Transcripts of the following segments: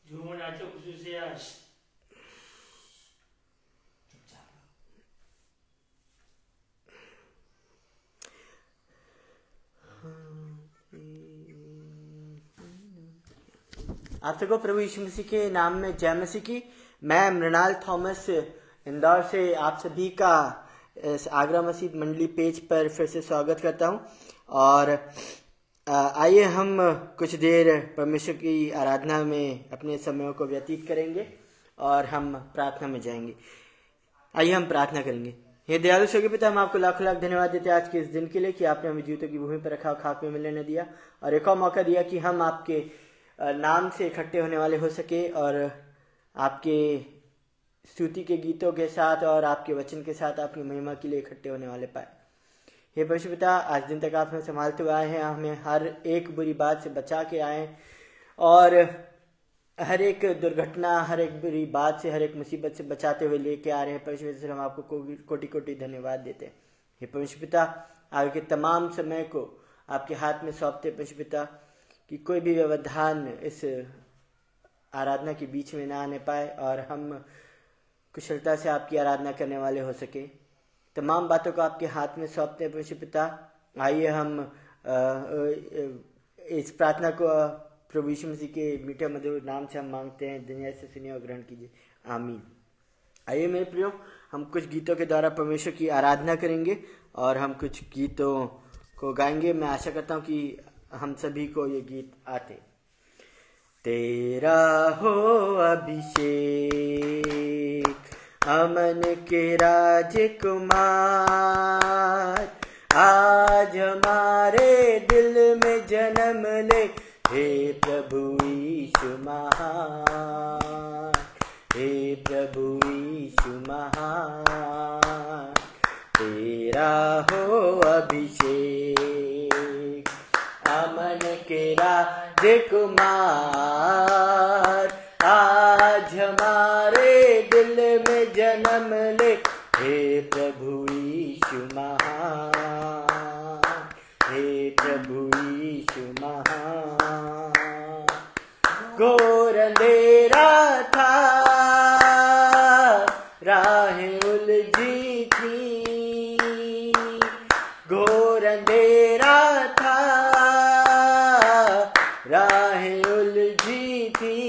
झूमर नाचो खुसूसियात। आप सबको प्रभु यीशु मसीह के नाम में जय मसीह की। मैं मृणाल थॉमस इंदौर से आप सभी का इस आगरा मसीह मंडली पेज पर फिर से स्वागत करता हूं। और आइए हम कुछ देर परमेश्वर की आराधना में अपने समयों को व्यतीत करेंगे और हम प्रार्थना में जाएंगे। आइए हम प्रार्थना करेंगे। हे दयालु स्वर्गीय पिता, हम आपको लाख लाख धन्यवाद देते हैं आज के इस दिन के लिए कि आपने हमें जीवितों की भूमि पर रखा, खाक में मिलने न दिया और एक और मौका दिया कि हम आपके नाम से इकट्ठे होने वाले हो सके और आपके स्तुति के गीतों के साथ और आपके वचन के साथ आपकी महिमा के लिए इकट्ठे होने वाले पाए। हे परमेश्वर पिता, आज दिन तक आप हमें संभालते हुए आए हैं, हमें हर एक बुरी बात से बचा के आए और हर एक दुर्घटना, हर एक बुरी बात से, हर एक मुसीबत से बचाते हुए लेके आ रहे हैं। परमेश्वर पिता, हम आपको कोटि कोटि धन्यवाद देते हैं। हे परमेश्वर पिता, आगे के तमाम समय को आपके हाथ में सौंपते परमेश्वर पिता कि कोई भी व्यवधान इस आराधना के बीच में ना आने पाए और हम कुशलता से आपकी आराधना करने वाले हो सके। तमाम बातों को आपके हाथ में सौंपते हैं परमेश्वर पिता। आइए हम इस प्रार्थना को प्रभु यीशु मसीह के मीठे मधुर नाम से हम मांगते हैं। दुनिया से सुनिए और ग्रहण कीजिए, आमीन। आइए मेरे प्रियो, हम कुछ गीतों के द्वारा परमेश्वर की आराधना करेंगे और हम कुछ गीतों को गाएंगे। मैं आशा करता हूँ कि हम सभी को ये गीत आते। तेरा हो अभिषेक अमन के राजकुमार, आज हमारे दिल में जन्म ले, हे प्रभु यीशु महान, हे प्रभु यीशु महान। तेरा हो अभिषेक अमन के राजकुमार, आज हमारे दिल में जन्म ले, हे प्रभु यीशु महान, हे प्रभु यीशु महान। घोर अंधेरा था, राहें उलझी थी, घोर अंधेरा था, राहें उलझी थी,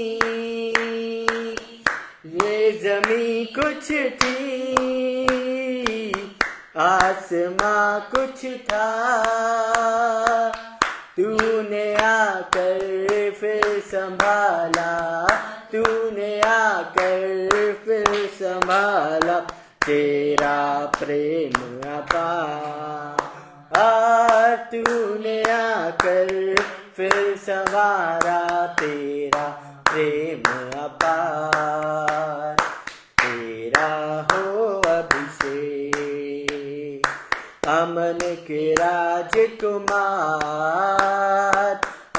ये ज़मीं कुछ थी, आसमां कुछ था, तूने आकर फिर संभाला, तूने आकर फिर संभाला। तेरा प्रेम अपार, तूने आकर फिर संवारा, तेरा प्रेम अपार। तेरा हो अभिषेक अमन के राजकुमार,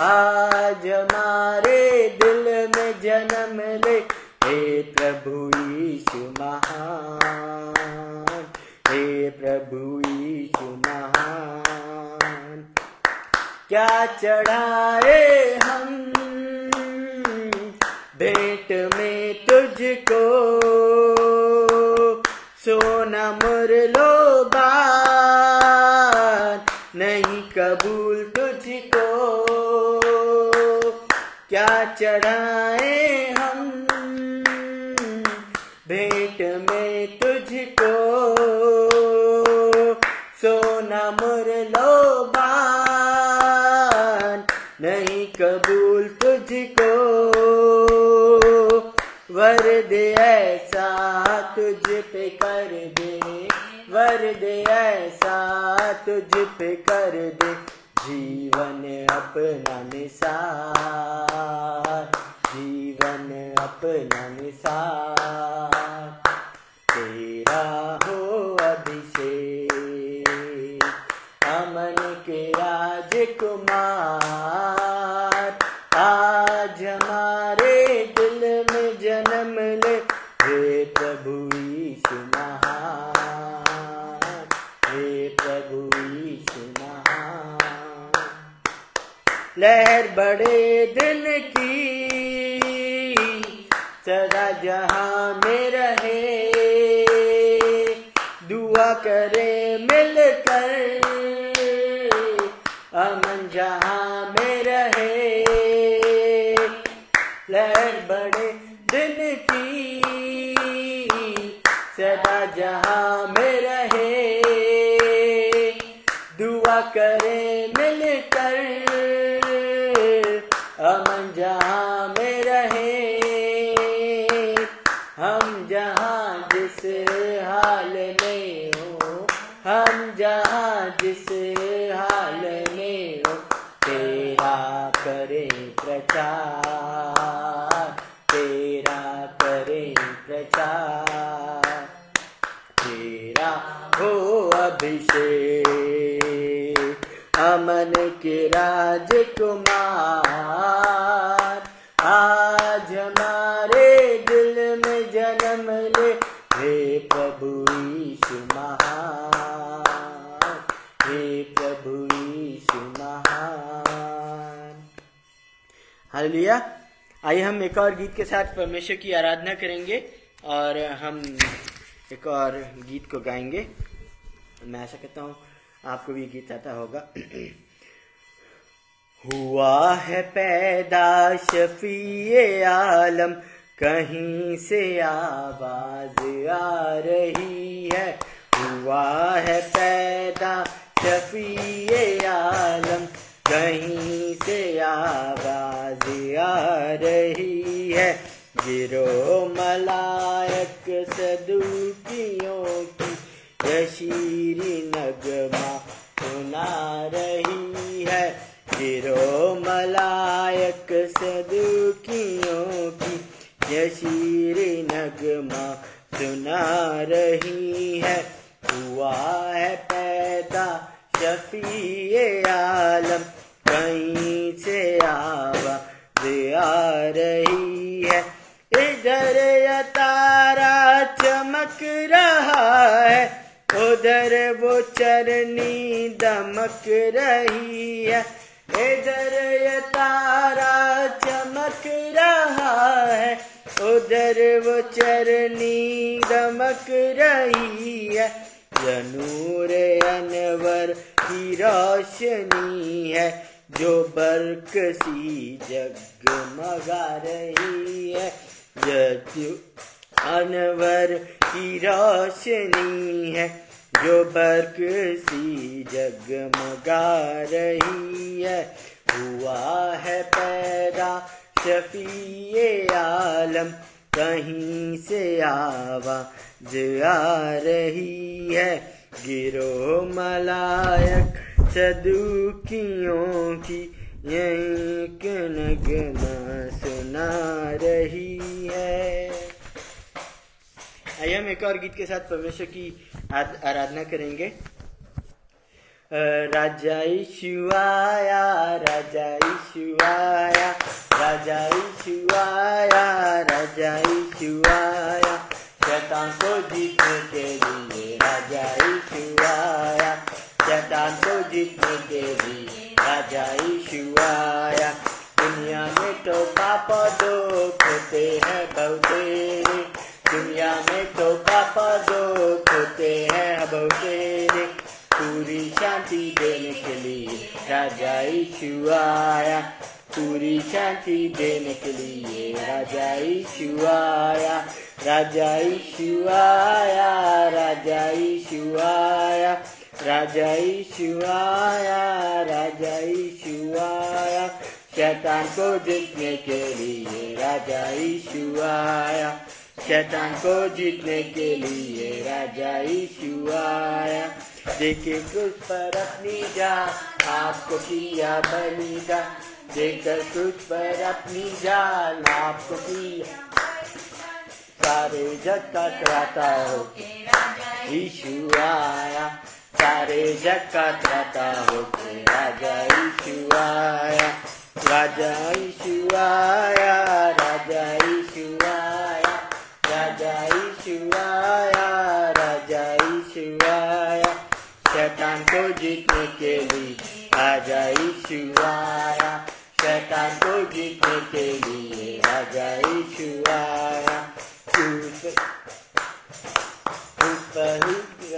आज हमारे दिल में जन्म ले, हे प्रभु यीशु महान, हे प्रभु यीशु महान। क्या चढ़ाए हम भेंट में तुझको, सोना मुरलोबान नहीं कबूल तुझको। क्या चढ़ाए हम भेंट में तुझको, सोना मुरलोबान नहीं कबूल तुझको। वर दे ऐसा तुझ पे कर दे, वर दे ऐसा तुझ पे कर दे, जीवन अपना निसार, जीवन अपना निसार। तेरा हो अभिषेक अमन के राजकुमार, आज हमारे दिल में जन्म ले, हे प्रभु यीशु महान, हे प्रभु यीशु महान। लहर बड़े दिन की सदा जहां में रहे, दुआ करे मिलकर अमन जहां में रहे, लहर बड़े दिन की सदा जहां में रहे, दुआ करे मिलकर अमन जहां में रहे। हम जहां जिस हाल में हो, हम जहां जिस हाल में हो, तेरा करे प्रचार, तेरा करे प्रचार, तेरा हो अभिषेक अमन के राजकुमार। आज हमारे दिल में जन्म ले, हे प्रभु यीशु महान, हे प्रभु यीशु महान। हालेलुया। आइए हम एक और गीत के साथ परमेश्वर की आराधना करेंगे और हम एक और गीत को गाएंगे। मैं आशा करता हूँ आपको भी गीत आता होगा। हुआ है पैदा शफीए आलम, कहीं से आवाज आ रही है। हुआ है पैदा शफीए आलम, कहीं से आवाज आ रही है। गिरो मलायक सदूकियों की यशीरी नगमा सुना रही है। गिरो मलायक सदूकियों की यशीरी नगमा सुना रही है। हुआ है पैदा शफीए आलम, कहीं से आवाज आ रही है। इधर या तारा चमक रहा है, उधर वो चरनी दमक रही है। इधर ये तारा चमक रहा है, उधर वो चरनी दमक रही है। यह नूर अनवर की रोशनी है, जो बर्क सी जगमगा रही है। यह अनवर की रोशनी है, जो बर्क सी जगमगा रही है। हुआ है पैदा शफीए आलम, कहीं से आवाज आ रही है। गिरो मलायक सदूकियों की एक नगमा सुना रही है। आइए हम एक और गीत के साथ परमेश्वर की आराधना करेंगे। राजा यीशु आया, राजा यीशु आया, राजा यीशु आया, राजा यीशु आया। शैतान को जीतने के लिए राजा यीशु आया, शैतान को जीतने के लिए राजा यीशु आया। दुनिया में तो पाप दुख होते हैं बहुतेरे, दुनिया में तो पाप दुख होते हैं बहुतेरे। पूरी शांति देने के लिए राजा यीशु आया, पूरी शांति देने के लिए राजा यीशु आया। राजा यीशु आया, राजा यीशु आया, राजा यीशु आया, राजा यीशु आया। शैतान को जीतने के लिए राजा यीशु आया, शैतान को जीतने के लिए राजा यीशु आया। देखे क्रूस पर अपनी जान, आपको किया बलिदान, देखकर क्रूस पर अपनी जान, आपको किया। सारे जग का त्राता हो यीशु आया, सारे जग का त्राता हो राजा यीशु आया। राजा यीशु आया, राजा यीशु आया, राजा यीशु आया, राजा यीशु आया। शैतान को जीतने के लिए राजा यीशु आया, शैतान शैतान को जीतने के लिए राजा यीशु आया।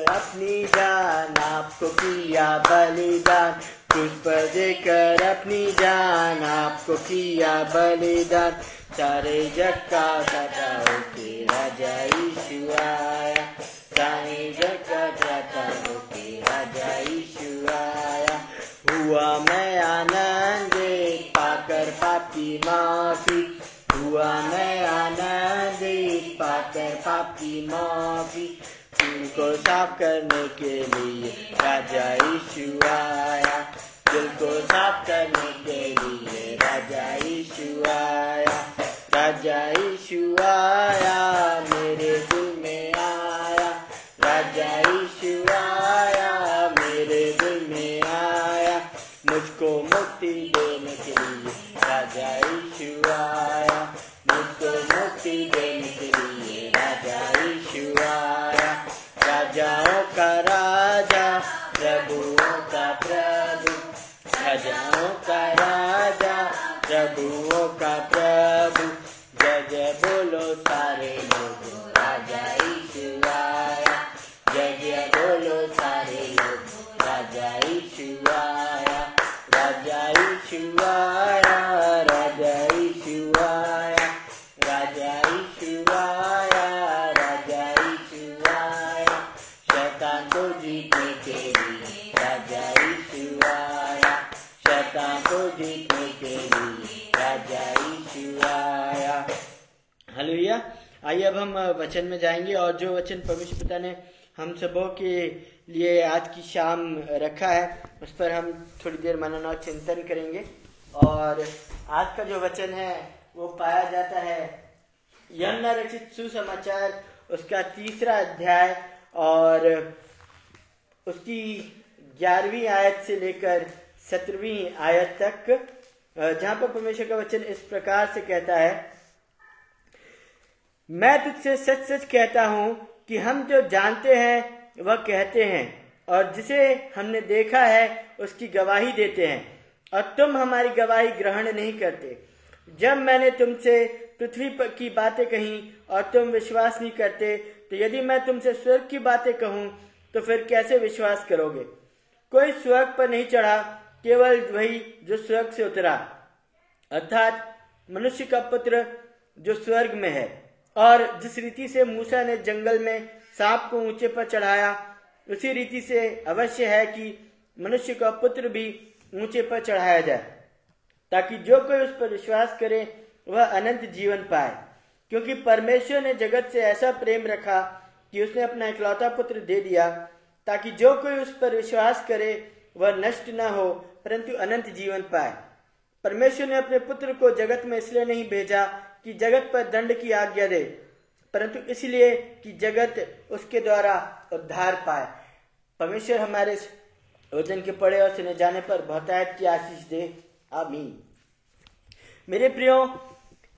अपनी जान आपको किया बलिदान, क्रूस पर देकर अपनी जान आपको किया बलिदान। सारे जग का दाता होके राजा यीशु आया, सारे जग का दाता होके राजा यीशु आया। हुआ मैं आनंदित पाकर पापी माफी, हुआ मैं आनंदित पाकर पापी माफी। दिल को साफ करने के लिए राजा यीशु आया, दिल को साफ करने के लिए राजा यीशु आया। राजा यीशु आया मेरे दिल में आया, राजा यीशु आया मेरे दिल में आया। मुझको मुक्ति देने के लिए राजा यीशु आया, मुझको मुक्ति देने के लिए राजा यीशु आया। राजाओं का राजा प्रभुओं का प्रभु, राजाओं का राजा प्रभुओं का प्रभु। जय जय बोलो सारे लोग राजा यीशु आया, जय जय बोलो सारे लोग राजा यीशु आया। राजा यीशु आया, राजा यीशु आया, राजा यीशु आया, राजा यीशु आया। शैतान को जीतने के लिए राजा यीशु आया, शैतान को जीतने के लिए राजा यीशु आया। हालेलुया। आइए अब हम वचन में जाएंगे और जो वचन परमेश्वर पिता ने हम सबों के लिए आज की शाम रखा है उस पर हम थोड़ी देर मनन और चिंतन करेंगे। और आज का जो वचन है वो पाया जाता है यूहन्ना रचित सुसमाचार उसका 3 अध्याय और उसकी 11वीं आयत से लेकर 17वीं आयत तक, जहां पर परमेश्वर का वचन इस प्रकार से कहता है, मैं तुझसे सच सच कहता हूं कि हम जो जानते हैं वह कहते हैं और जिसे हमने देखा है उसकी गवाही देते हैं, और तुम हमारी गवाही ग्रहण नहीं करते। जब मैंने तुमसे पृथ्वी की बातें कही और तुम विश्वास नहीं करते, तो यदि मैं तुमसे स्वर्ग की बातें कहूं तो फिर कैसे विश्वास करोगे? कोई स्वर्ग पर नहीं चढ़ा, केवल वही जो स्वर्ग से उतरा, अर्थात मनुष्य का पुत्र जो स्वर्ग में है। और जिस रीति से मूसा ने जंगल में सांप को ऊंचे पर चढ़ाया, उसी रीति से अवश्य है कि मनुष्य का पुत्र भी ऊंचे पर चढ़ाया जाए, ताकि जो कोई उस पर विश्वास करे वह अनंत जीवन पाए। क्योंकि परमेश्वर ने जगत से ऐसा प्रेम रखा कि उसने अपना इकलौता पुत्र दे दिया, ताकि जो कोई उस पर विश्वास करे वह नष्ट न हो परंतु अनंत जीवन पाए। परमेश्वर ने अपने पुत्र को जगत में इसलिए नहीं भेजा कि जगत पर दंड की आज्ञा दे, परंतु इसलिए कि जगत उसके द्वारा उद्धार पाए। परमेश्वर हमारे इस वचन के पढ़े और सुने जाने पर बहुतायत की आशीष दे, आमीन। मेरे प्रियो,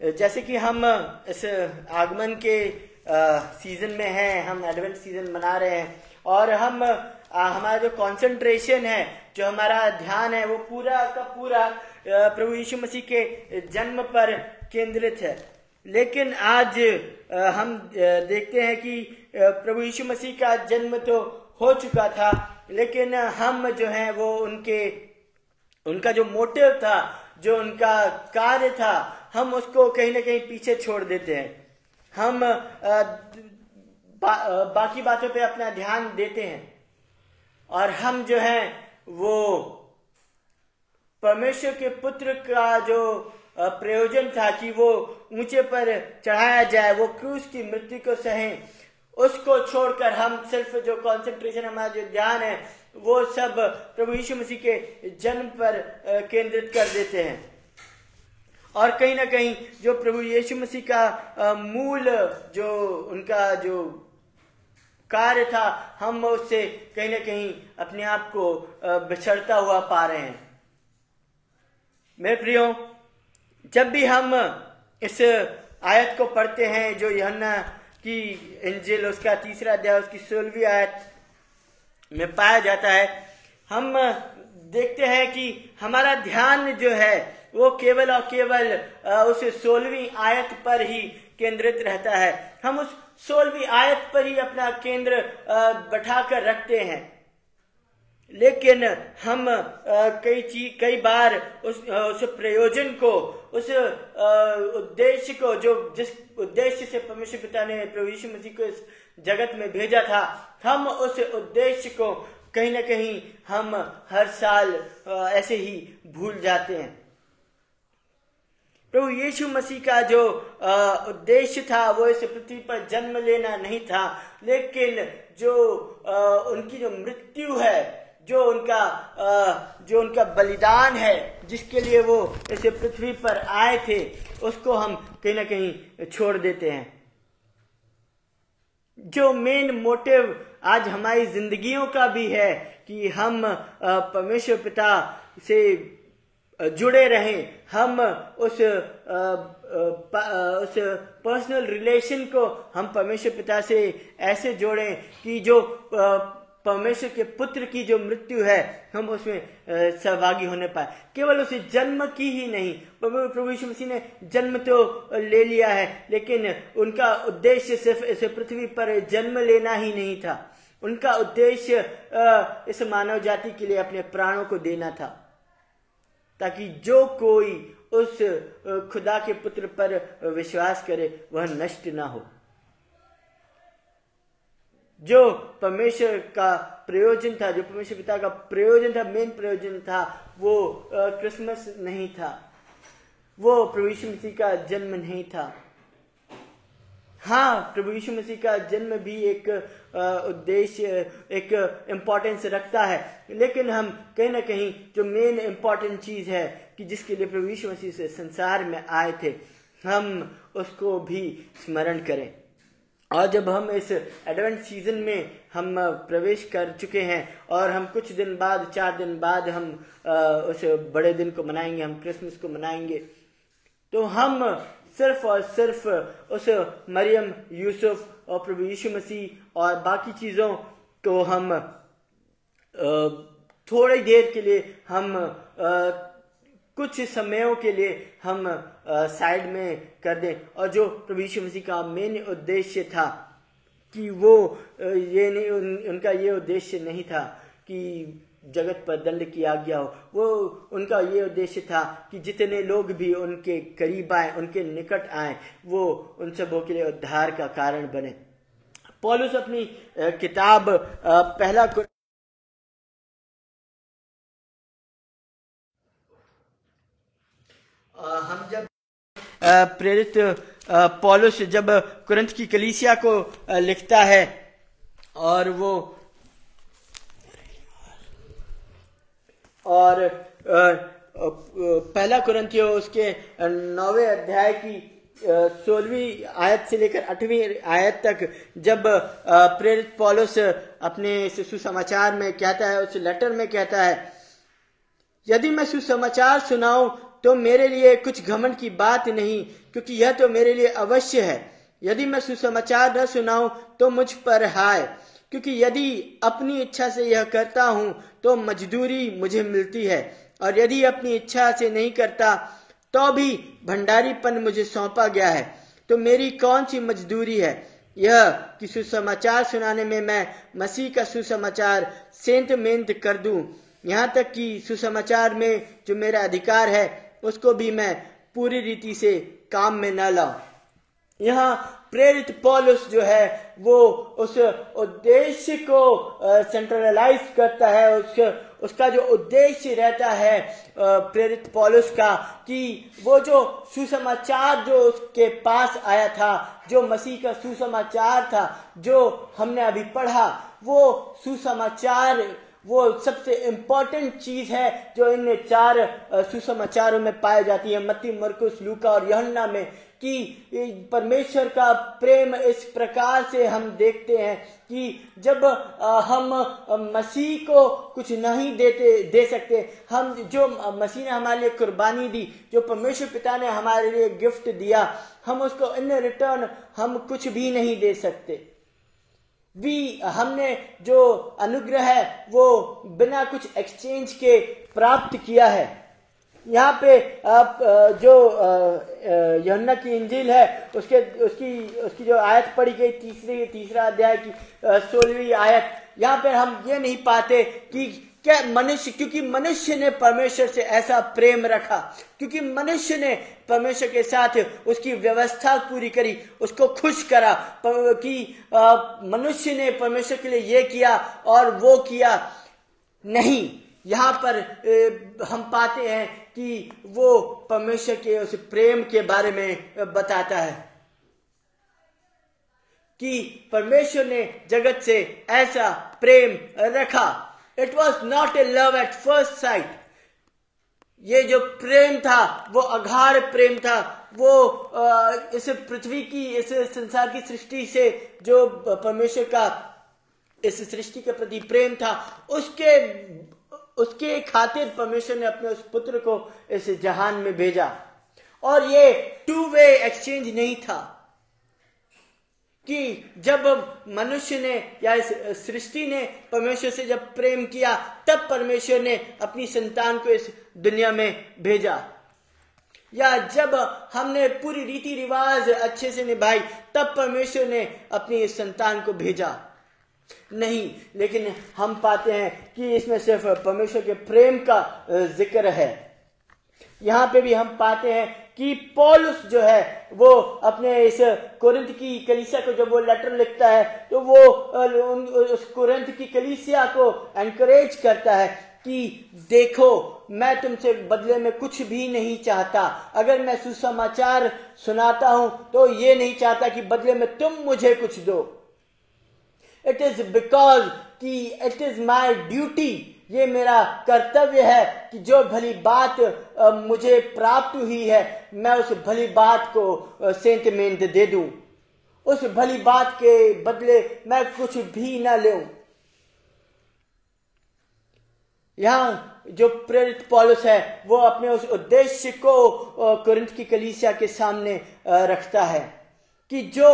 जैसे कि हम इस आगमन के सीजन में हैं, हम एडवेंट सीजन मना रहे हैं और हम हमारा जो कंसंट्रेशन है, जो हमारा ध्यान है, वो पूरा का पूरा प्रभु यीशु मसीह के जन्म पर केंद्रित है। लेकिन आज हम देखते हैं कि प्रभु यीशु मसीह का जन्म तो हो चुका था, लेकिन हम जो है वो उनका जो मोटिव था, जो उनका कार्य था, हम उसको कहीं ना कहीं पीछे छोड़ देते हैं। हम बाकी बातों पे अपना ध्यान देते हैं और हम जो है वो परमेश्वर के पुत्र का जो प्रयोजन था कि वो ऊंचे पर चढ़ाया जाए, वो क्रूस की मृत्यु को सहें, उसको छोड़कर हम सिर्फ जो कंसंट्रेशन, हमारा जो ध्यान है, वो सब प्रभु यीशु मसीह के जन्म पर केंद्रित कर देते हैं। और कहीं ना कहीं जो प्रभु यीशु मसीह का मूल जो उनका जो कार्य था, हम उससे कहीं ना कहीं अपने आप को बिछड़ता हुआ पा रहे हैं। मेरे प्रियो, जब भी हम इस आयत को पढ़ते हैं जो यूहन्ना की इंजील उसका 3 अध्याय उसकी 16वीं आयत में पाया जाता है, हम देखते हैं कि हमारा ध्यान जो है वो केवल और केवल उस 16वीं आयत पर ही केंद्रित रहता है। हम उस 16वीं आयत पर ही अपना केंद्र बैठाकर रखते हैं, लेकिन हम कई बार उस प्रयोजन को, उस उद्देश्य को, जो जिस उद्देश्य से परमेश्वर पिता ने प्रभु यीशु मसीह को इस जगत में भेजा था, हम उस उद्देश्य को कहीं ना कहीं हम हर साल ऐसे ही भूल जाते हैं। प्रभु यीशु मसीह का जो उद्देश्य था वो इस पृथ्वी पर जन्म लेना नहीं था, लेकिन जो उनकी जो मृत्यु है, जो उनका बलिदान है, जिसके लिए वो इस पृथ्वी पर आए थे, उसको हम कहीं ना कहीं छोड़ देते हैं। जो मेन मोटिव आज हमारी जिंदगियों का भी है कि हम परमेश्वर पिता से जुड़े रहें, हम उस पर्सनल रिलेशन को हम परमेश्वर पिता से ऐसे जोड़ें कि जो परमेश्वर के पुत्र की जो मृत्यु है हम उसमें सहभागी होने पाए। केवल उसे जन्म की ही नहीं, प्रभु यीशु मसीह ने जन्म तो ले लिया है, लेकिन उनका उद्देश्य सिर्फ इस पृथ्वी पर जन्म लेना ही नहीं था। उनका उद्देश्य इस मानव जाति के लिए अपने प्राणों को देना था, ताकि जो कोई उस खुदा के पुत्र पर विश्वास करे वह नष्ट ना हो। जो परमेश्वर का प्रयोजन था, जो परमेश्वर पिता का प्रयोजन था, मेन प्रयोजन था, वो क्रिसमस नहीं था, वो प्रभु यीशु मसीह का जन्म नहीं था। हाँ, प्रभु यीशु मसीह का जन्म भी एक उद्देश्य, एक इम्पोर्टेंस रखता है, लेकिन हम कहीं ना कहीं जो मेन इम्पोर्टेंट चीज है कि जिसके लिए प्रभु यीशु मसीह से संसार में आए थे, हम उसको भी स्मरण करें। और जब हम इस एडवेंट सीजन में हम प्रवेश कर चुके हैं और हम कुछ दिन बाद, 4 दिन बाद हम उस बड़े दिन को मनाएंगे, हम क्रिसमस को मनाएंगे, तो हम सिर्फ और सिर्फ उस मरियम, यूसुफ और प्रभु यीशु मसीह और बाकी चीज़ों को हम थोड़ी देर के लिए, हम कुछ समयों के लिए हम साइड में कर दें, और जो प्रभु यीशु मसीह का मेन उद्देश्य था कि वो ये नहीं, उनका ये उद्देश्य नहीं था कि जगत पर दंड की आज्ञा हो, वो उनका ये उद्देश्य था कि जितने लोग भी उनके करीब आए, उनके निकट आए, वो उन सबों के लिए उद्धार का कारण बने। पौलुस अपनी किताब पहला हम जब प्रेरित पौलुस जब कुरिन्थ की कलीसिया को लिखता है, और वो पहला कुरिन्थियों उसके 9वें अध्याय की 16वीं आयत से लेकर 8वीं आयत तक जब प्रेरित पौलुस अपने सुसमाचार में कहता है, उस लेटर में कहता है, यदि मैं सुसमाचार सुनाऊं तो मेरे लिए कुछ घमंड की बात नहीं, क्योंकि यह तो मेरे लिए अवश्य है। यदि मैं सुसमाचार न सुनाऊं तो मुझ पर हाय, क्योंकि यदि अपनी इच्छा से यह करता हूं तो मजदूरी मुझे मिलती है, और यदि अपनी इच्छा से नहीं करता तो भी भंडारीपन मुझे सौंपा गया है। तो मेरी कौन सी मजदूरी है? यह कि सुसमाचार सुनाने में मैं मसीह का सुसमाचार सेंत मेंत कर दूं, यहाँ तक कि सुसमाचार में जो मेरा अधिकार है उसको भी मैं पूरी रीति से काम में न लाऊं। यहाँ प्रेरित पौलुस जो है वो उस उद्देश्य को सेंट्रलाइज करता है, उसका जो उद्देश्य रहता है प्रेरित पौलुस का, कि वो जो सुसमाचार जो उसके पास आया था, जो मसीह का सुसमाचार था, जो हमने अभी पढ़ा, वो सुसमाचार वो सबसे इम्पोर्टेंट चीज है जो इन 4 सुसमाचारों में पाई जाती है, मत्ती, मरकुस, लूका और यूहन्ना में, कि परमेश्वर का प्रेम इस प्रकार से हम देखते हैं कि जब हम मसीह को कुछ नहीं दे सकते, हम जो मसीह ने हमारे लिए कुर्बानी दी, जो परमेश्वर पिता ने हमारे लिए गिफ्ट दिया, हम उसको इन रिटर्न हम कुछ भी नहीं दे सकते। हमने जो अनुग्रह है वो बिना कुछ एक्सचेंज के प्राप्त किया है, यहाँ पे आप जो यूहन्ना की इंजील है उसके उसकी जो आयत पढ़ी गई तीसरा अध्याय की 16वीं आयत, यहाँ पे हम ये नहीं पाते कि क्या मनुष्य, क्योंकि मनुष्य ने परमेश्वर से ऐसा प्रेम रखा, क्योंकि मनुष्य ने परमेश्वर के साथ उसकी व्यवस्था पूरी करी, उसको खुश करा कि मनुष्य ने परमेश्वर के लिए ये किया और वो किया नहीं। यहाँ पर हम पाते हैं कि वो परमेश्वर के उस प्रेम के बारे में बताता है कि परमेश्वर ने जगत से ऐसा प्रेम रखा। It was not a love at first sight. ये जो प्रेम था वो अगाध प्रेम था। वो इस पृथ्वी की, इस संसार की सृष्टि से जो परमेश्वर का इस सृष्टि के प्रति प्रेम था, उसके खातिर परमेश्वर ने अपने उस पुत्र को इस जहान में भेजा। और ये टू वे एक्सचेंज नहीं था कि जब मनुष्य ने या इस सृष्टि ने परमेश्वर से जब प्रेम किया तब परमेश्वर ने अपनी संतान को इस दुनिया में भेजा, या जब हमने पूरी रीति रिवाज अच्छे से निभाई तब परमेश्वर ने अपनी इस संतान को भेजा। नहीं, लेकिन हम पाते हैं कि इसमें सिर्फ परमेश्वर के प्रेम का जिक्र है। यहाँ पे भी हम पाते हैं कि पौलुस जो है वो अपने इस कोरिन्थ की कलीसिया को जब वो लेटर लिखता है तो वो उस कोरिन्थ की कलीसिया को एनकरेज करता है कि देखो, मैं तुमसे बदले में कुछ भी नहीं चाहता। अगर मैं सुसमाचार सुनाता हूं तो ये नहीं चाहता कि बदले में तुम मुझे कुछ दो। इट इज बिकॉज कि इट इज माई ड्यूटी, ये मेरा कर्तव्य है कि जो भली बात मुझे प्राप्त हुई है मैं उस भली बात को सेंटिमेंट दे दूं, उस भली बात के बदले मैं कुछ भी ना लूं। यहाँ जो प्रेरित पौलुस है वो अपने उस उद्देश्य को कोरिन्थ की कलीसिया के सामने रखता है कि जो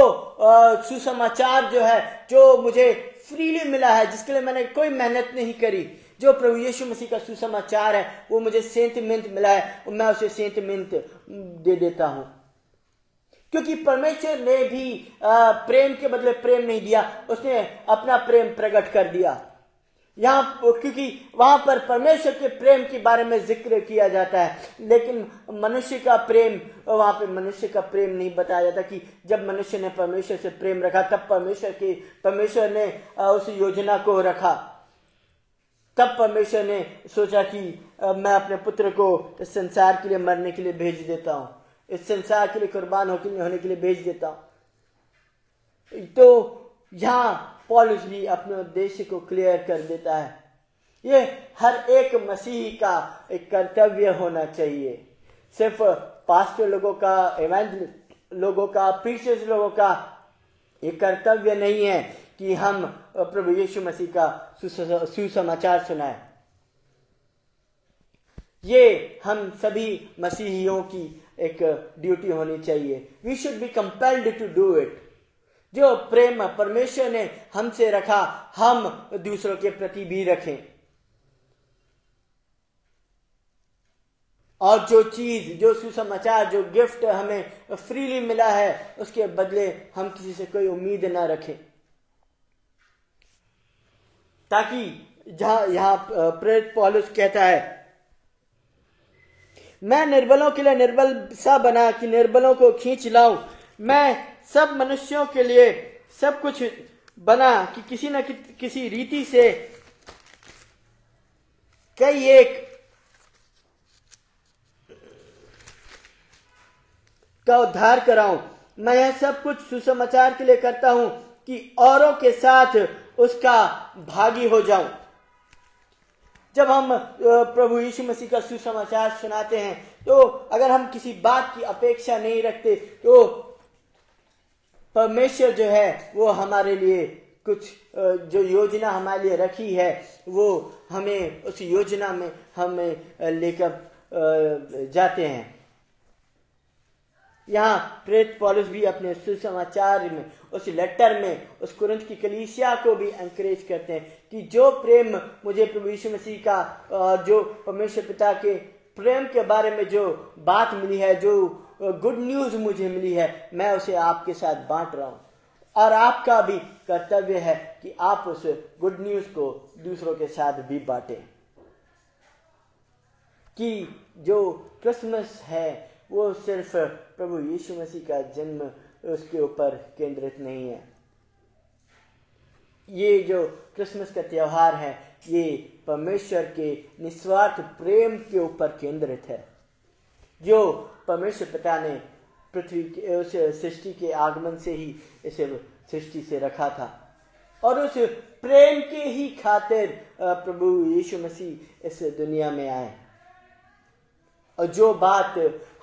सुसमाचार जो है, जो मुझे फ्रीली मिला है, जिसके लिए मैंने कोई मेहनत नहीं करी, जो प्रभु यीशु मसीह का सुसमाचार है वो मुझे सेंटिमेंट मिला है और मैं उसे सेंटिमेंट दे देता हूं। क्योंकि परमेश्वर ने भी प्रेम के बदले प्रेम नहीं दिया, उसने अपना प्रेम प्रकट कर दिया। यहाँ क्योंकि वहां पर परमेश्वर के प्रेम के बारे में जिक्र किया जाता है, लेकिन मनुष्य का प्रेम, वहां पे मनुष्य का प्रेम नहीं बताया जाता कि जब मनुष्य ने परमेश्वर से प्रेम रखा तब परमेश्वर ने उस योजना को रखा। तब परमेश्वर ने सोचा कि मैं अपने पुत्र को इस संसार के लिए मरने के लिए भेज देता हूं, इस संसार के लिए कुर्बान होने के लिए भेज देता हूं। तो यहाँ पौलुस भी अपने उद्देश्य को क्लियर कर देता है। ये हर एक मसीही का एक कर्तव्य होना चाहिए। सिर्फ पास्टर लोगों का, इवेंजलिस्ट लोगों का, प्रीचर्स लोगों का ये कर्तव्य नहीं है कि हम प्रभु यीशु मसीह का सुसमाचार सुनाएं। ये हम सभी मसीहियों की एक ड्यूटी होनी चाहिए। We should be compelled to do it. जो प्रेम परमेश्वर ने हमसे रखा हम दूसरों के प्रति भी रखें, और जो चीज, जो सुसमाचार, जो गिफ्ट हमें फ्रीली मिला है उसके बदले हम किसी से कोई उम्मीद ना रखें। ताकि जहां यहाँ प्रेरित पौलुस कहता है, मैं निर्बलों के लिए निर्बल सा बना कि निर्बलों को खींच लाऊं, मैं सब मनुष्यों के लिए सब कुछ बना कि किसी न किसी रीति से कई एक का उद्धार कराऊं। मैं यह सब कुछ सुसमाचार के लिए करता हूं कि औरों के साथ उसका भागी हो जाऊं। जब हम प्रभु यीशु मसीह का सुसमाचार सुनाते हैं तो अगर हम किसी बात की अपेक्षा नहीं रखते तो परमेश्वर जो है वो हमारे लिए कुछ जो योजना हमारे लिए रखी है वो हमें उस योजना में हमें लेकर जाते हैं। यहाँ प्रेरित पौलुस भी अपने सुसमाचार में, उस लेटर में, उस कुरिन्थ की कलीसिया को भी एनकरेज करते हैं कि जो प्रेम मुझे प्रभु यीशु मसीह का, जो परमेश्वर पिता के प्रेम के बारे में जो बात मिली है, जो गुड न्यूज मुझे मिली है, मैं उसे आपके साथ बांट रहा हूं। और आपका भी कर्तव्य है कि आप उस गुड न्यूज को दूसरों के साथ भी बांटें। कि जो क्रिसमस है वो सिर्फ प्रभु यीशु मसीह का जन्म उसके ऊपर केंद्रित नहीं है। ये जो क्रिसमस का त्योहार है ये परमेश्वर के निस्वार्थ प्रेम के ऊपर केंद्रित है, जो परमेश्वर पिता ने पृथ्वी के उस सृष्टि के आगमन से ही इसे सृष्टि से रखा था। और उस प्रेम के ही खातिर प्रभु यीशु मसीह इस दुनिया में आए। और जो बात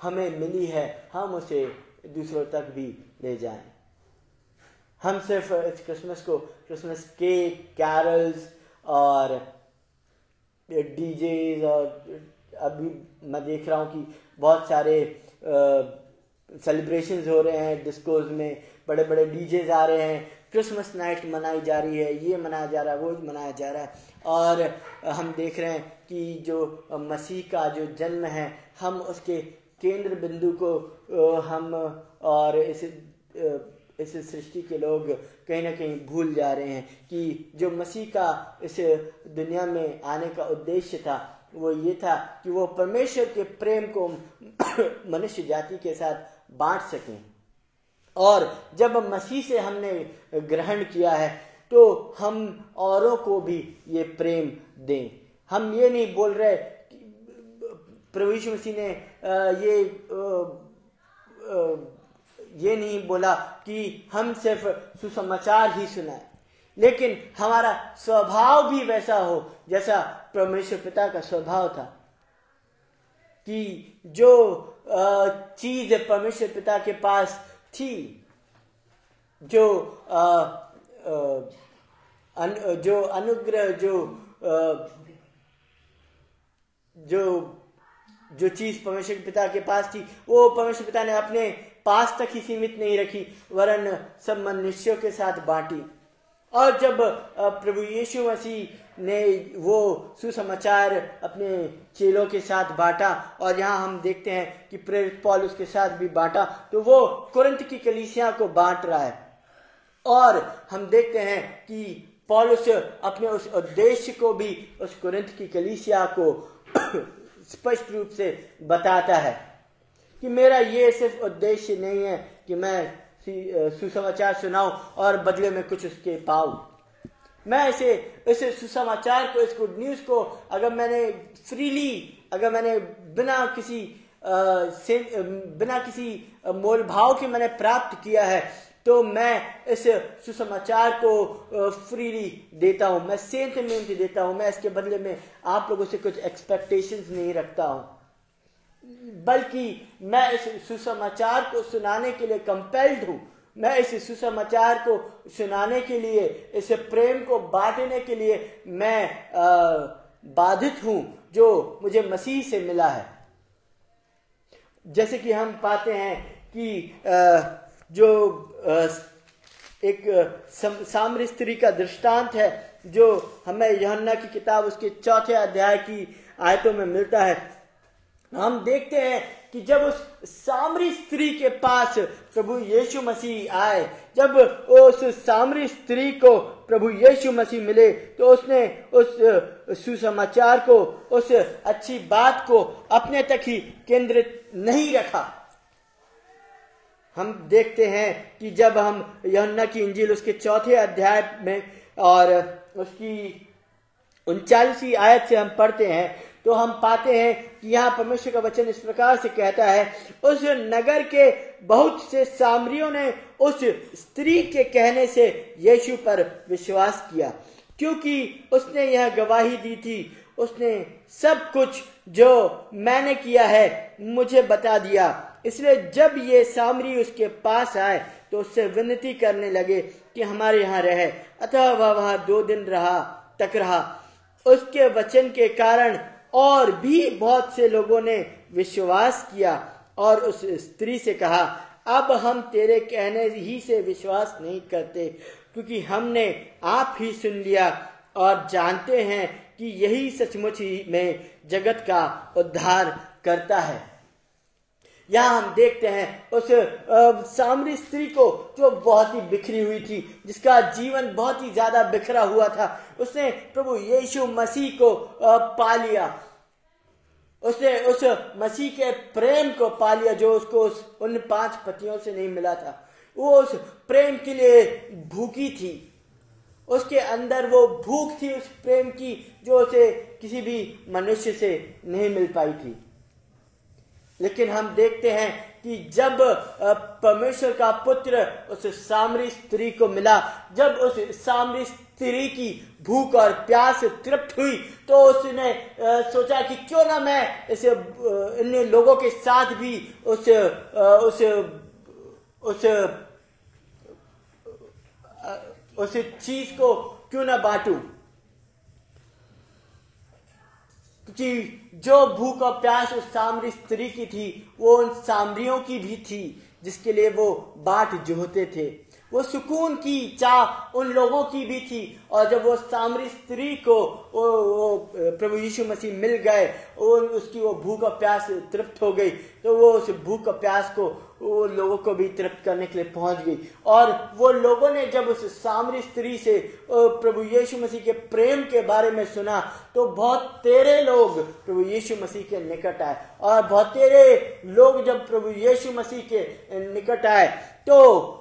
हमें मिली है हम उसे दूसरों तक भी ले जाएं। हम सिर्फ इस क्रिसमस को क्रिसमस केक, कैरल्स और डीजेज, और अभी मैं देख रहा हूँ कि बहुत सारे सेलिब्रेशंस हो रहे हैं डिस्कोज में, बड़े बड़े डीजेज आ रहे हैं, क्रिसमस नाइट मनाई जा रही है, ये मनाया जा रहा है, वो मनाया जा रहा है। और हम देख रहे हैं कि जो मसीह का जो जन्म है हम उसके केंद्र बिंदु को हम और इस सृष्टि के लोग कहीं ना कहीं भूल जा रहे हैं कि जो मसीह का इस दुनिया में आने का उद्देश्य था वो ये था कि वो परमेश्वर के प्रेम को मनुष्य जाति के साथ बांट सकें। और जब मसीह से हमने ग्रहण किया है तो हम औरों को भी ये प्रेम दें। हम ये नहीं बोल रहे प्रभु यीशु मसीह ने ये नहीं बोला कि हम सिर्फ सुसमाचार ही सुनाएं, लेकिन हमारा स्वभाव भी वैसा हो जैसा परमेश्वर पिता का स्वभाव था। कि जो चीज परमेश्वर पिता के पास थी, जो अनुग्रह, जो चीज परमेश्वर पिता के पास थी वो परमेश्वर पिता ने अपने पास तक ही सीमित नहीं रखी, वरन सब मनुष्यों के साथ बांटी। और जब प्रभु यीशु मसीह ने वो सुसमाचार अपने चेलों के साथ बांटा, और यहाँ हम देखते हैं कि प्रेरित पौलुस के साथ भी बांटा, तो वो कुरिन्थ की कलीसिया को बांट रहा है। और हम देखते हैं कि पौलुस अपने उस उद्देश्य को भी उस कुरिन्थ की कलीसिया को स्पष्ट रूप से बताता है कि मेरा ये सिर्फ उद्देश्य नहीं है कि मैं सुसमाचार सुनाऊं और बदले में कुछ उसके पाऊं। मैं इस सुसमाचार को, इस गुड न्यूज को अगर मैंने फ्रीली, अगर मैंने बिना किसी मोल भाव के मैंने प्राप्त किया है, तो मैं इस सुसमाचार को फ्रीली देता हूं, मैं सेंटिमेंट देता हूं। मैं इसके बदले में आप लोगों से कुछ एक्सपेक्टेशंस नहीं रखता हूं, बल्कि मैं इस सुसमाचार को सुनाने के लिए कंपेल्ड हूं। मैं इस सुसमाचार को सुनाने के लिए, इस प्रेम को बांटने के लिए मैं बाधित हूं जो मुझे मसीह से मिला है। जैसे कि हम पाते हैं कि जो एक सामरी स्त्री का दृष्टांत है जो हमें यूहन्ना की किताब उसके 4 अध्याय की आयतों में मिलता है। हम देखते हैं कि जब उस सामरी स्त्री के पास प्रभु यीशु मसीह आए, जब उस सामरी स्त्री को प्रभु यीशु मसीह मिले, तो उसने उस सुसमाचार को, उस अच्छी बात को अपने तक ही केंद्रित नहीं रखा। हम देखते हैं कि जब हम यूहन्ना की इंजील उसके 4 अध्याय में और उसकी 39वीं आयत से हम पढ़ते हैं, तो हम पाते हैं कि यहाँ परमेश्वर का वचन इस प्रकार से कहता है, उस नगर के बहुत से सामरियों ने उस स्त्री के कहने से यीशु पर विश्वास किया, क्योंकि उसने यह गवाही दी थी, उसने सब कुछ जो मैंने किया है मुझे बता दिया। इसलिए जब ये सामरी उसके पास आए तो उससे विनती करने लगे कि हमारे यहाँ रहे। अतः वह वहां 2 दिन तक रहा। उसके वचन के कारण और भी बहुत से लोगों ने विश्वास किया और उस स्त्री से कहा, अब हम तेरे कहने ही से विश्वास नहीं करते, क्योंकि हमने आप ही सुन लिया और जानते हैं कि यही सचमुच ही में जगत का उद्धार करता है। यहाँ हम देखते हैं उस सामरी स्त्री को जो बहुत ही बिखरी हुई थी, जिसका जीवन बहुत ही ज्यादा बिखरा हुआ था, उसने प्रभु यीशु मसीह को पा लिया। उसने उस मसीह के प्रेम को पा लिया जो उसको उन 5 पतियों से नहीं मिला था। वो उस प्रेम के लिए भूखी थी, उसके अंदर वो भूख थी उस प्रेम की जो उसे किसी भी मनुष्य से नहीं मिल पाई थी। लेकिन हम देखते हैं कि जब परमेश्वर का पुत्र उस सामरी स्त्री को मिला, जब उस सामरी स्त्री की भूख और प्यास तृप्त हुई, तो उसने सोचा कि क्यों ना मैं इन लोगों के साथ भी उस चीज को क्यों ना बांटूं, क्योंकि जो भूख और प्यास उस सामरी स्त्री की थी वो उन सामरियों की भी थी जिसके लिए वो बाट जोहते थे। वो सुकून की चाह उन लोगों की भी थी। और जब वो सामरी स्त्री को प्रभु यीशु मसीह मिल गए, उसकी वो भूख और प्यास तृप्त हो गई, तो वो उस भूख और प्यास को वो लोगों को भी तृप्त करने के लिए पहुंच गई। और वो लोगों ने जब उस सामरी स्त्री से प्रभु यीशु मसीह के प्रेम के बारे में सुना, तो बहुत तेरे लोग प्रभु यीशु मसीह के निकट आए। और बहुत तेरे लोग जब प्रभु यीशु मसीह के निकट आए तो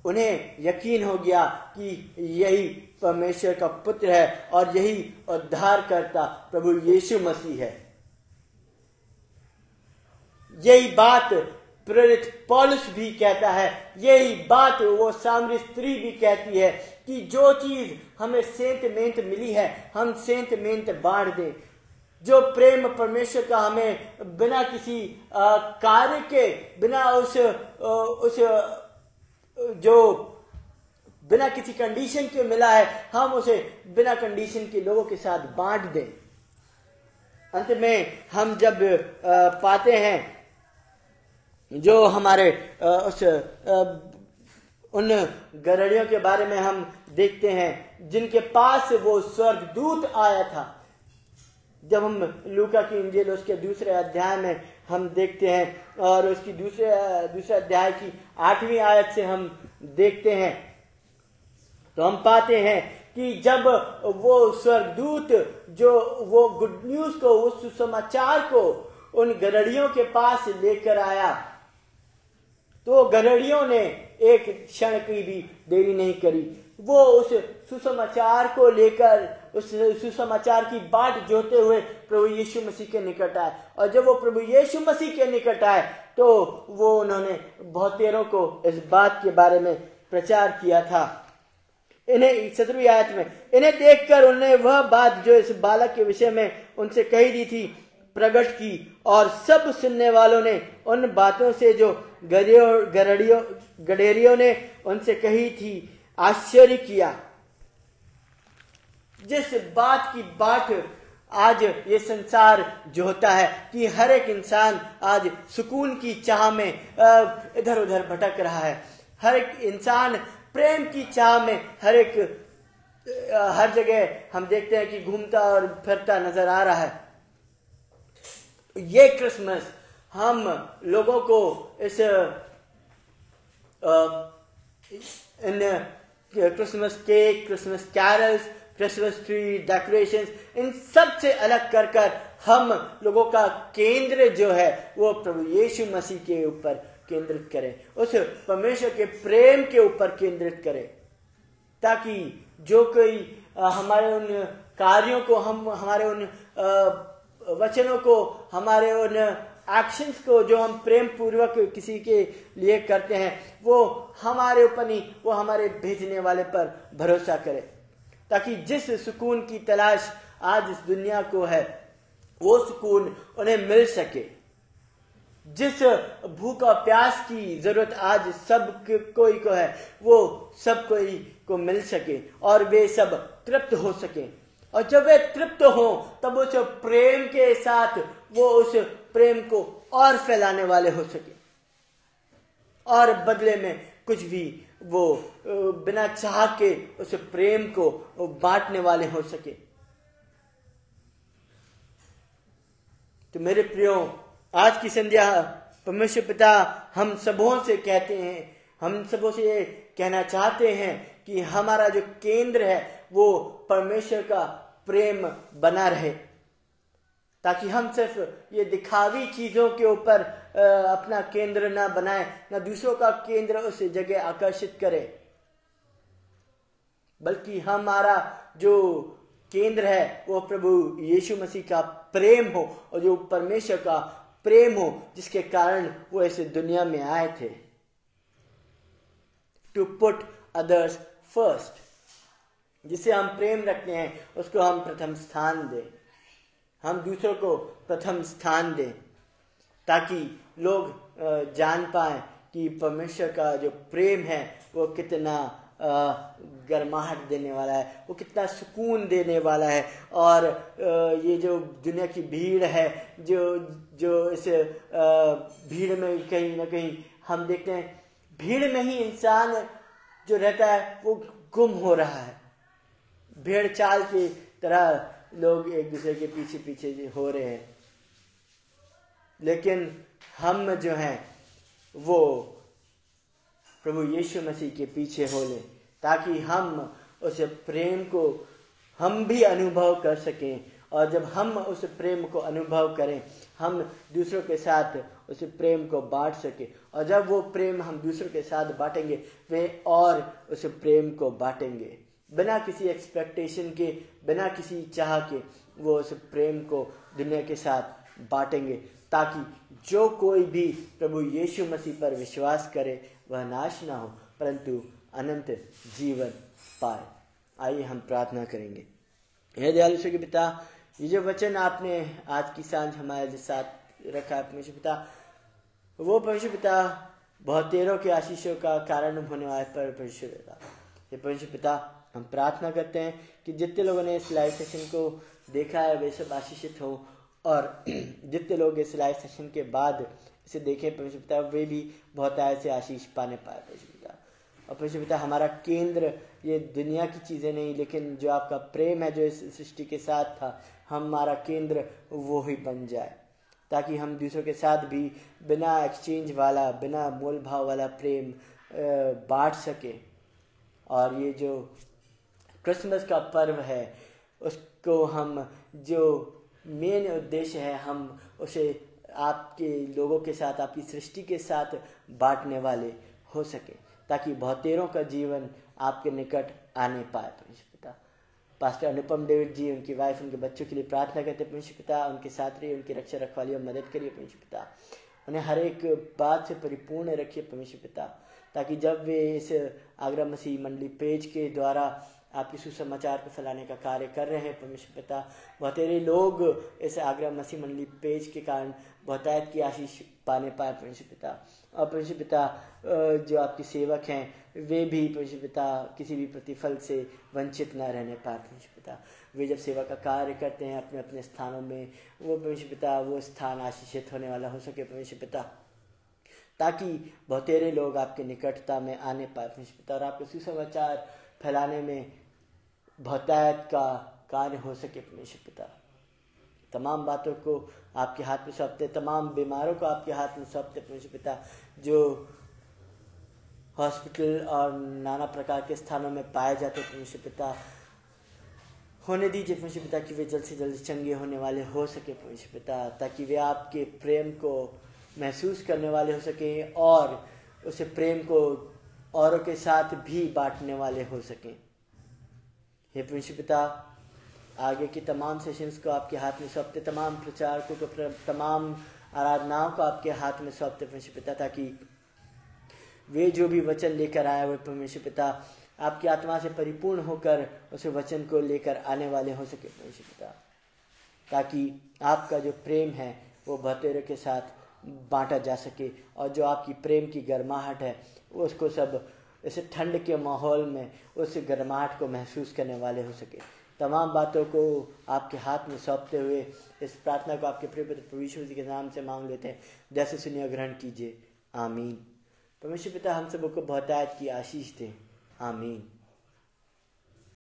उन्हें यकीन हो गया कि यही परमेश्वर का पुत्र है और यही उद्धार करता प्रभु यीशु मसीह है। यही बात प्रेरित पौलुस भी कहता है, यही बात वो सामरी स्त्री भी कहती है कि जो चीज हमें सेंत मेंत मिली है हम सेंत मेंत बांट दें। जो प्रेम परमेश्वर का हमें बिना किसी कार्य के, बिना जो बिना किसी कंडीशन के मिला है, हम उसे बिना कंडीशन के लोगों के साथ बांट दें। अंत में हम जब पाते हैं जो हमारे उन गड़हड़ियों के बारे में हम देखते हैं जिनके पास वो स्वर्गदूत आया था। जब हम लूका की इंजील उसके 2 अध्याय में हम देखते हैं और उसकी दूसरे अध्याय की 8वीं आयत से हम देखते हैं, तो हम पाते हैं कि जब वो स्वर्गदूत जो वो गुड न्यूज को, उस सुसमाचार को उन गड़हड़ियों के पास लेकर आया, तो गड़हड़ियों ने एक क्षण की भी देरी नहीं करी। वो उस सुसमाचार को लेकर, उस सुसमाचार की बाट जोते हुए प्रभु यीशु मसीह के निकट आए। और जब वो प्रभु यीशु मसीह के निकट आए तो वो उन्होंने बहुतेरों को इस बात के बारे में प्रचार किया था। इन्हें 17वीं आयत में, इन्हें देखकर उन्होंने वह बात जो इस बालक के विषय में उनसे कही दी थी प्रकट की, और सब सुनने वालों ने उन बातों से जो गड़ेरियों ने उनसे कही थी आश्चर्य किया। जिस बात की बाट आज ये संसार जो होता है कि हर एक इंसान आज सुकून की चाह में इधर उधर भटक रहा है, हर एक इंसान प्रेम की चाह में हर जगह हम देखते हैं कि घूमता और फिरता नजर आ रहा है। ये क्रिसमस हम लोगों को इन Christmas cake, Christmas carols, Christmas tree decorations, इन सब से अलग कर हम लोगों का केंद्र जो है वो प्रभु यीशु मसीह के ऊपर केंद्रित करें, उस परमेश्वर के प्रेम के ऊपर केंद्रित करें, ताकि जो कोई हमारे उन कार्यों को, हम हमारे उन वचनों को, हमारे उन एक्शंस को जो हम प्रेम पूर्वक किसी के लिए करते हैं, वो हमारे ऊपर नहीं, वो हमारे भेजने वाले पर भरोसा करे, ताकि जिस सुकून की तलाश आज इस दुनिया को है वो सुकून उन्हें मिल सके। जिस भूख और प्यास की जरूरत आज सब कोई को है वो सब कोई को मिल सके और वे सब तृप्त हो सके। और जब वे तृप्त हो तब उस प्रेम के साथ वो उस प्रेम को और फैलाने वाले हो सके और बदले में कुछ भी वो बिना चाह के उस प्रेम को बांटने वाले हो सके। तो मेरे प्रियो, आज की संध्या परमेश्वर पिता हम सबों से कहते हैं, हम सबों से ये कहना चाहते हैं कि हमारा जो केंद्र है वो परमेश्वर का प्रेम बना रहे, ताकि हम सिर्फ ये दिखावी चीजों के ऊपर अपना केंद्र ना बनाए, ना दूसरों का केंद्र उस जगह आकर्षित करे, बल्कि हमारा जो केंद्र है वो प्रभु यीशु मसीह का प्रेम हो, और जो परमेश्वर का प्रेम हो जिसके कारण वो इस दुनिया में आए थे, टू पुट अदर्स फर्स्ट। जिसे हम प्रेम रखते हैं उसको हम प्रथम स्थान दें, हम दूसरों को प्रथम स्थान दें, ताकि लोग जान पाए कि परमेश्वर का जो प्रेम है वो कितना गर्माहट देने वाला है, वो कितना सुकून देने वाला है। और ये जो दुनिया की भीड़ है, जो इस भीड़ में कहीं ना कहीं हम देखते हैं, भीड़ में ही इंसान जो रहता है वो गुम हो रहा है। भेड़ चाल की तरह लोग एक दूसरे के पीछे पीछे हो रहे हैं, लेकिन हम जो हैं वो प्रभु यीशु मसीह के पीछे हो ले, ताकि हम उस प्रेम को हम भी अनुभव कर सकें। और जब हम उस प्रेम को अनुभव करें, हम दूसरों के साथ उस प्रेम को बांट सके, और जब वो प्रेम हम दूसरों के साथ बांटेंगे, वे और उस प्रेम को बांटेंगे बिना किसी एक्सपेक्टेशन के, बिना किसी चाह के। वो उस प्रेम को दुनिया के साथ बांटेंगे, ताकि जो कोई भी प्रभु यीशु मसीह पर विश्वास करे वह नाश ना हो, परंतु अनंत जीवन पाए। आइए हम प्रार्थना करेंगे। हे दयालु स्वर्गीय पिता, ये जो वचन आपने आज की सांझ हमारे साथ रखा है परमेश्वर पिता, वो परमेश्वर पिता बहुतेरों के आशीषों का कारण होने वाले पर परमेश्वर पिता, ये परमेश्वर पिता हम प्रार्थना करते हैं कि जितने लोगों ने इस लाइव सेशन को देखा है वे सब आशीषित हो, और जितने लोग इस लाइव सेशन के बाद इसे देखें परमेश्वर पिता, वे भी बहुत आय से आशीष पाने पाए परमेश्वर पिता। और परमेश्वर पिता, हमारा केंद्र ये दुनिया की चीज़ें नहीं, लेकिन जो आपका प्रेम है जो इस सृष्टि के साथ था, हमारा केंद्र वो ही बन जाए, ताकि हम दूसरों के साथ भी बिना एक्सचेंज वाला, बिना मोल भाव वाला प्रेम बांट सके। और ये जो क्रिसमस का पर्व है उसको हम, जो मेन उद्देश्य है, हम उसे आपके लोगों के साथ, आपकी सृष्टि के साथ बांटने वाले हो सके, ताकि बहुतेरों का जीवन आपके निकट आने पाए परमेश्वर पिता। पास्टर अनुपम डेविड जी, उनकी वाइफ, उनके बच्चों के लिए प्रार्थना करते परमेश्वर पिता, उनके साथ रहिए, उनकी रक्षा रखवाली और मदद करिए परमेश्वर पिता, उन्हें हर एक बात से परिपूर्ण रखिए परमेश्वर पिता, ताकि जब वे इस आगरा मसीह मंडली पेज के द्वारा आपके सुसमाचार को फैलाने का कार्य कर रहे हैं परमेश्वर पिता, बहुतेरे लोग इस आगरा मसीह मंडली पेज के कारण बहुतायत की आशीष पाने पाए परमेश्वर पिता। और परमेश्वर पिता, जो आपके सेवक हैं वे भी परमेश्वर पिता किसी भी प्रतिफल से वंचित न रहने पाए परमेश्वर पिता। वे जब सेवा का कार्य करते हैं अपने अपने स्थानों में, वो परमेश्वर पिता वो स्थान आशीषित होने वाला हो सके परमेश्वर पिता, ताकि बहुतेरे लोग आपके निकटता में आने पाए परमेश्वर पिता, और आपके सुसमाचार फैलाने में बहुतायत का कार्य हो सके परमेश्वर पिता। तमाम बातों को आपके हाथ में सौंपते, तमाम बीमारों को आपके हाथ में सौंपते परमेश्वर पिता, जो हॉस्पिटल और नाना प्रकार के स्थानों में पाए जाते परमेश्वर पिता, होने दीजिए परमेश्वर पिता कि वे जल्द से जल्द चंगे होने वाले हो सके परमेश्वर पिता, ताकि वे आपके प्रेम को महसूस करने वाले हो सके और उस प्रेम को औरों के साथ भी बांटने वाले हो सकें। हे परमेश्वर पिता, आगे की तमाम सेशंस को आपके हाथ में सौंपते, तमाम प्रचारकों को, तमाम आराधनाओं को आपके हाथ में सौंपते परमेश्वर पिता, ताकि वे जो भी वचन लेकर आए हुए परमेश्वर पिता आपकी आत्मा से परिपूर्ण होकर उस वचन को लेकर आने वाले हो सके परमेश्वर पिता, ताकि आपका जो प्रेम है वो बहुतेरों के साथ बांटा जा सके, और जो आपकी प्रेम की गर्माहट है उसको सब इस ठंड के माहौल में उस गर्माहट को महसूस करने वाले हो सके। तमाम बातों को आपके हाथ में सौंपते हुए इस प्रार्थना को आपके प्रिय पुत्र प्रभु यीशु मसीह के नाम से मांग लेते हैं, जैसे सुनिए ग्रहण कीजिए, आमीन। परमेश्वर पिता हम सबको बहुतायत की आशीष दे। आमीन।